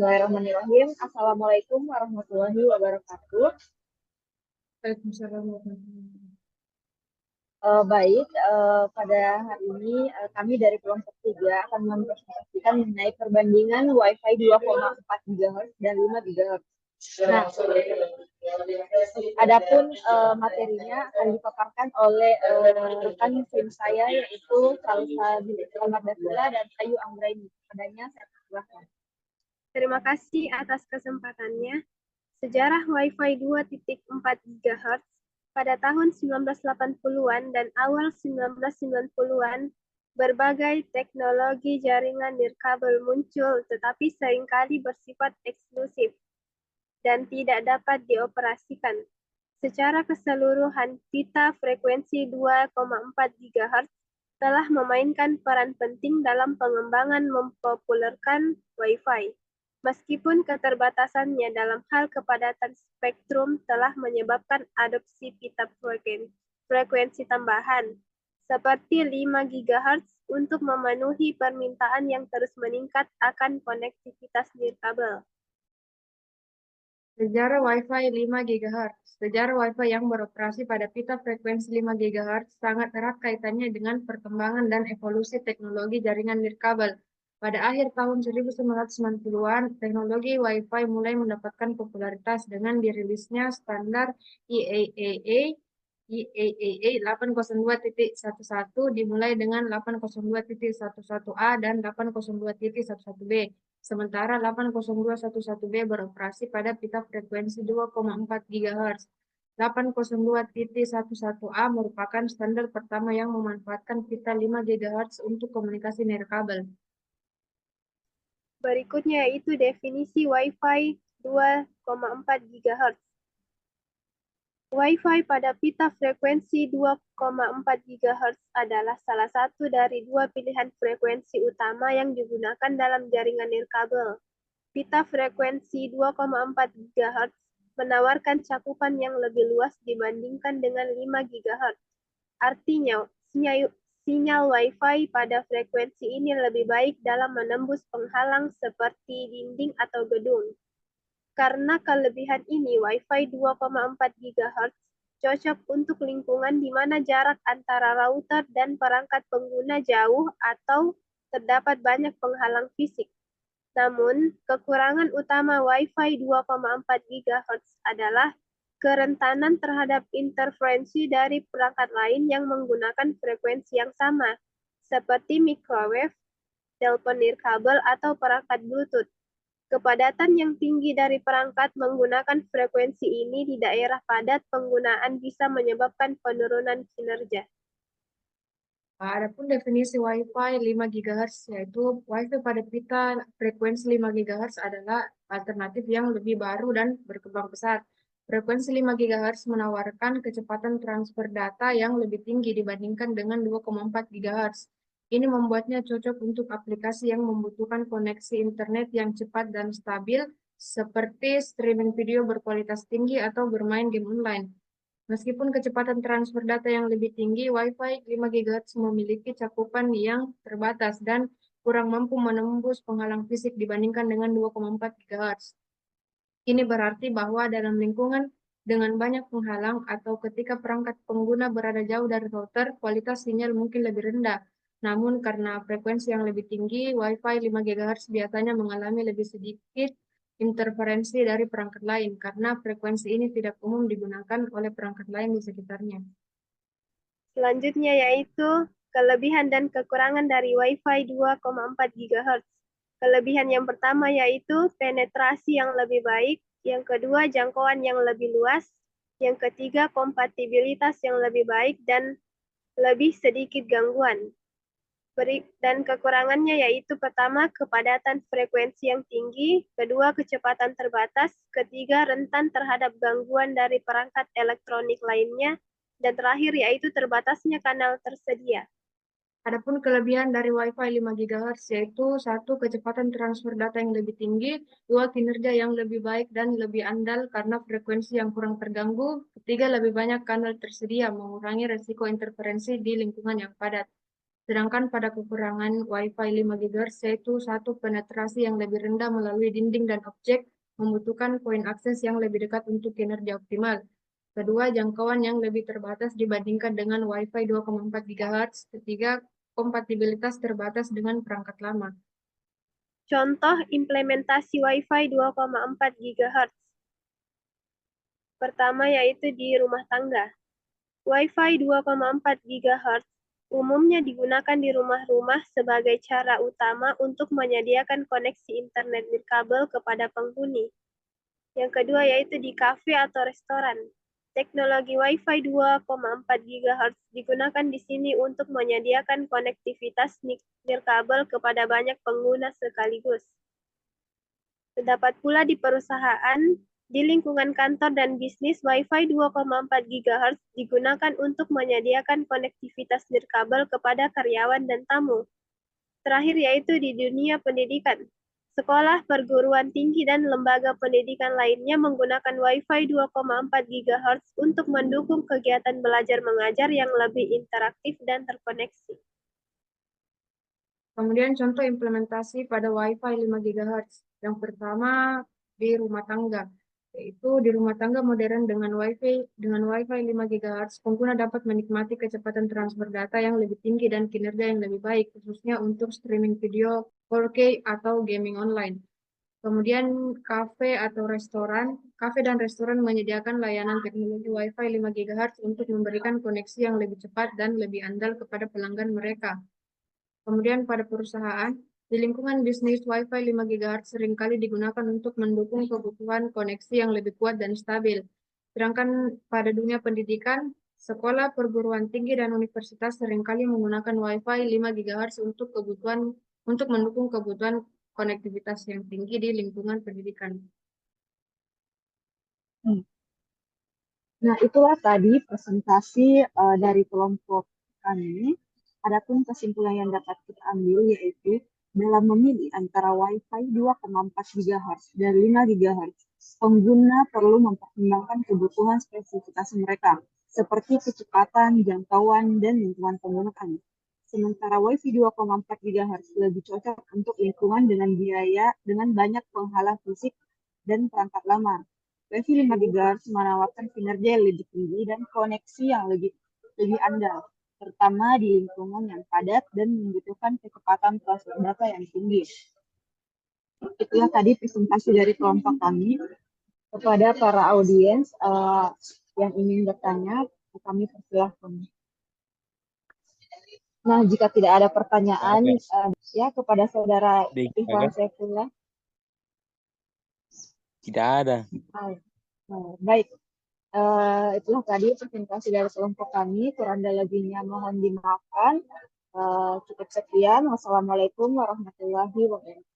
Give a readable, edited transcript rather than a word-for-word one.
Bismillahirrahmanirrahim. Assalamualaikum warahmatullahi wabarakatuh. Waalaikumsalam warahmatullahi wabarakatuh. Baik, pada hari ini kami dari kelompok 3 akan mempresentasikan mengenai perbandingan Wi-Fi 2,4 GHz dan 5 GHz. Nah, adapun materinya akan dipaparkan oleh rekan tim saya yaitu Salsa binti Ahmad Dasila dan Ayu Anggraini. Padanya saya persilahkan. Terima kasih atas kesempatannya. Sejarah Wi-Fi 2.4 GHz pada tahun 1980-an dan awal 1990-an, berbagai teknologi jaringan nirkabel muncul tetapi seringkali bersifat eksklusif dan tidak dapat dioperasikan. Secara keseluruhan, pita frekuensi 2,4 GHz telah memainkan peran penting dalam pengembangan mempopulerkan Wi-Fi. Meskipun keterbatasannya dalam hal kepadatan spektrum telah menyebabkan adopsi pita frekuensi tambahan, seperti 5 GHz untuk memenuhi permintaan yang terus meningkat akan konektivitas nirkabel. Sejarah Wi-Fi 5 GHz. Sejarah Wi-Fi yang beroperasi pada pita frekuensi 5 GHz sangat erat kaitannya dengan perkembangan dan evolusi teknologi jaringan nirkabel. Pada akhir tahun 1990-an, teknologi Wi-Fi mulai mendapatkan popularitas dengan dirilisnya standar IEEE 802.11 dimulai dengan 802.11a dan 802.11b. Sementara 802.11b beroperasi pada pita frekuensi 2,4 GHz. 802.11a merupakan standar pertama yang memanfaatkan pita 5 GHz untuk komunikasi nirkabel. Berikutnya yaitu definisi Wi-Fi 2,4 GHz. Wi-Fi pada pita frekuensi 2,4 GHz adalah salah satu dari dua pilihan frekuensi utama yang digunakan dalam jaringan nirkabel. Pita frekuensi 2,4 GHz menawarkan cakupan yang lebih luas dibandingkan dengan 5 GHz. Artinya, sinyal Wi-Fi pada frekuensi ini lebih baik dalam menembus penghalang seperti dinding atau gedung. Karena kelebihan ini, Wi-Fi 2,4 GHz cocok untuk lingkungan di mana jarak antara router dan perangkat pengguna jauh atau terdapat banyak penghalang fisik. Namun, kekurangan utama Wi-Fi 2,4 GHz adalah kerentanan terhadap interferensi dari perangkat lain yang menggunakan frekuensi yang sama, seperti microwave, telepon nirkabel, atau perangkat Bluetooth. Kepadatan yang tinggi dari perangkat menggunakan frekuensi ini di daerah padat penggunaan bisa menyebabkan penurunan kinerja. Adapun definisi Wi-Fi 5 GHz, yaitu Wi-Fi pada pita frekuensi 5 GHz adalah alternatif yang lebih baru dan berkembang pesat. Frekuensi 5 GHz menawarkan kecepatan transfer data yang lebih tinggi dibandingkan dengan 2,4 GHz. Ini membuatnya cocok untuk aplikasi yang membutuhkan koneksi internet yang cepat dan stabil, seperti streaming video berkualitas tinggi atau bermain game online. Meskipun kecepatan transfer data yang lebih tinggi, Wi-Fi 5 GHz memiliki cakupan yang terbatas dan kurang mampu menembus penghalang fisik dibandingkan dengan 2,4 GHz. Ini berarti bahwa dalam lingkungan dengan banyak penghalang atau ketika perangkat pengguna berada jauh dari router, kualitas sinyal mungkin lebih rendah. Namun karena frekuensi yang lebih tinggi, Wi-Fi 5 GHz biasanya mengalami lebih sedikit interferensi dari perangkat lain karena frekuensi ini tidak umum digunakan oleh perangkat lain di sekitarnya. Selanjutnya yaitu kelebihan dan kekurangan dari Wi-Fi 2,4 GHz. Kelebihan yang pertama yaitu penetrasi yang lebih baik, yang kedua jangkauan yang lebih luas, yang ketiga kompatibilitas yang lebih baik dan lebih sedikit gangguan. Dan kekurangannya yaitu pertama kepadatan frekuensi yang tinggi, kedua kecepatan terbatas, ketiga rentan terhadap gangguan dari perangkat elektronik lainnya, dan terakhir yaitu terbatasnya kanal tersedia. Adapun kelebihan dari Wi-Fi 5 GHz yaitu satu, kecepatan transfer data yang lebih tinggi, dua, kinerja yang lebih baik dan lebih andal karena frekuensi yang kurang terganggu, ketiga, lebih banyak kanal tersedia mengurangi resiko interferensi di lingkungan yang padat. Sedangkan pada kekurangan Wi-Fi 5 GHz yaitu satu penetrasi yang lebih rendah melalui dinding dan objek membutuhkan poin akses yang lebih dekat untuk kinerja optimal. Kedua, jangkauan yang lebih terbatas dibandingkan dengan Wi-Fi 2,4 GHz. Ketiga, kompatibilitas terbatas dengan perangkat lama. Contoh implementasi Wi-Fi 2,4 GHz. Pertama yaitu di rumah tangga. Wi-Fi 2,4 GHz umumnya digunakan di rumah-rumah sebagai cara utama untuk menyediakan koneksi internet nirkabel kepada penghuni. Yang kedua yaitu di kafe atau restoran. Teknologi Wi-Fi 2,4 GHz digunakan di sini untuk menyediakan konektivitas nirkabel kepada banyak pengguna sekaligus. Terdapat pula di perusahaan, di lingkungan kantor dan bisnis, Wi-Fi 2,4 GHz digunakan untuk menyediakan konektivitas nirkabel kepada karyawan dan tamu. Terakhir yaitu di dunia pendidikan. Sekolah, perguruan tinggi, dan lembaga pendidikan lainnya menggunakan Wi-Fi 2,4 GHz untuk mendukung kegiatan belajar mengajar yang lebih interaktif dan terkoneksi. Kemudian contoh implementasi pada Wi-Fi 5 GHz. Yang pertama di rumah tangga, yaitu di rumah tangga modern dengan Wi-Fi 5 GHz, pengguna dapat menikmati kecepatan transfer data yang lebih tinggi dan kinerja yang lebih baik, khususnya untuk streaming video 4K atau gaming online. Kemudian kafe dan restoran menyediakan layanan teknologi Wi-Fi 5 GHz untuk memberikan koneksi yang lebih cepat dan lebih andal kepada pelanggan mereka. Kemudian pada perusahaan, di lingkungan bisnis, Wi-Fi 5 GHz seringkali digunakan untuk mendukung kebutuhan koneksi yang lebih kuat dan stabil. Sedangkan pada dunia pendidikan, sekolah, perguruan tinggi, dan universitas seringkali menggunakan Wi-Fi 5 GHz untuk mendukung kebutuhan konektivitas yang tinggi di lingkungan pendidikan. Nah, itulah tadi presentasi dari kelompok kami. Adapun kesimpulan yang dapat kita ambil yaitu dalam memilih antara Wi-Fi 2,4 GHz dan 5 GHz, pengguna perlu mempertimbangkan kebutuhan spesifikasi mereka, seperti kecepatan, jangkauan, dan lingkungan penggunaan. Sementara Wi-Fi 2,4 GHz lebih cocok untuk lingkungan dengan banyak penghalang fisik dan perangkat lama. Wi-Fi 5 GHz menawarkan kinerja yang lebih tinggi dan koneksi yang lebih andal, terutama di lingkungan yang padat dan membutuhkan kecepatan transfer data yang tinggi. Itulah tadi presentasi dari kelompok kami. Kepada para audiens yang ingin bertanya, kami persilahkan. Nah, jika tidak ada pertanyaan, ya kepada saudara Ikhwan Saifullah. Tidak ada. Baik. Itulah tadi presentasi dari kelompok kami. Kurang dan lebihnya mohon dimaafkan. Cukup sekian. Wassalamualaikum warahmatullahi wabarakatuh.